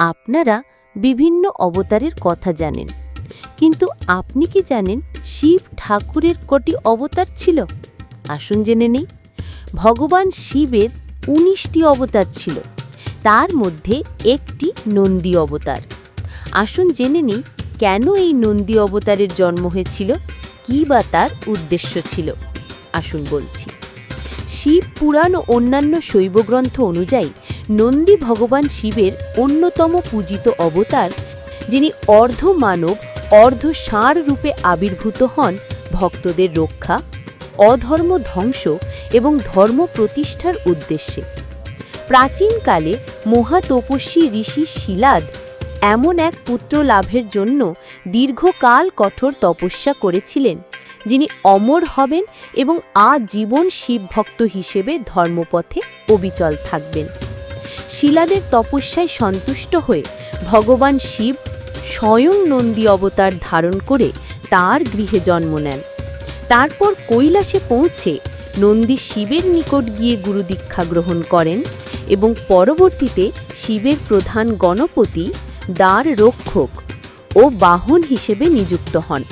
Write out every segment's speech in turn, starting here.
আপনারা বিভিন্ন অবতারের কথা জানেন, কিন্তু আপনি কি জানেন শিব ঠাকুরের কটি অবতার ছিল? আসুন জেনে নেই। ভগবান শিবের ১৯টি অবতার ছিল, তার মধ্যে একটি নন্দী অবতার। আসুন জেনে নিই কেন এই নন্দী অবতারের জন্ম হয়েছিল, কী বা তার উদ্দেশ্য ছিল। আসুন বলছি। শিব পুরাণ ও অন্যান্য শৈবগ্রন্থ অনুযায়ী নন্দী ভগবান শিবের অন্যতম পূজিত অবতার, যিনি অর্ধ মানব অর্ধ ষাঁড় রূপে আবির্ভূত হন ভক্তদের রক্ষা, অধর্ম ধ্বংস এবং ধর্ম প্রতিষ্ঠার উদ্দেশ্যে। প্রাচীনকালে মহাতপস্বী ঋষি শিলাদ এমন এক পুত্র লাভের জন্য দীর্ঘকাল কঠোর তপস্যা করেছিলেন, যিনি অমর হবেন এবং আজীবন শিবভক্ত হিসেবে ধর্মপথে অবিচল থাকবেন। শিলাদের তপস্যায় সন্তুষ্ট হয়ে ভগবান শিব স্বয়ং নন্দী অবতার ধারণ করে তার গৃহে জন্ম নেন। তারপর কৈলাসে পৌঁছে নন্দী শিবের নিকট গিয়ে গুরুদীক্ষা গ্রহণ করেন এবং পরবর্তীতে শিবের প্রধান গণপতি, দ্বার রক্ষক ও বাহন হিসেবে নিযুক্ত হন।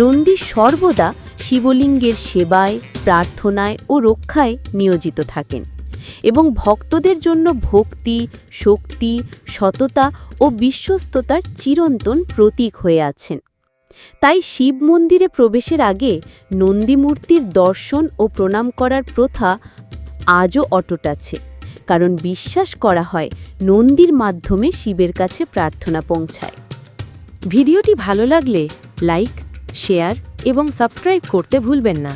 নন্দী সর্বদা শিবলিঙ্গের সেবায়, প্রার্থনায় ও রক্ষায় নিয়োজিত থাকেন এবং ভক্তদের জন্য ভক্তি, শক্তি, সততা ও বিশ্বস্ততার চিরন্তন প্রতীক হয়ে আছেন। তাই শিব মন্দিরে প্রবেশের আগে নন্দী মূর্তির দর্শন ও প্রণাম করার প্রথা আজও অটুট আছে, কারণ বিশ্বাস করা হয় নন্দীর মাধ্যমে শিবের কাছে প্রার্থনা পৌঁছায়। ভিডিওটি ভালো লাগলে লাইক, শেয়ার এবং সাবস্ক্রাইব করতে ভুলবেন না।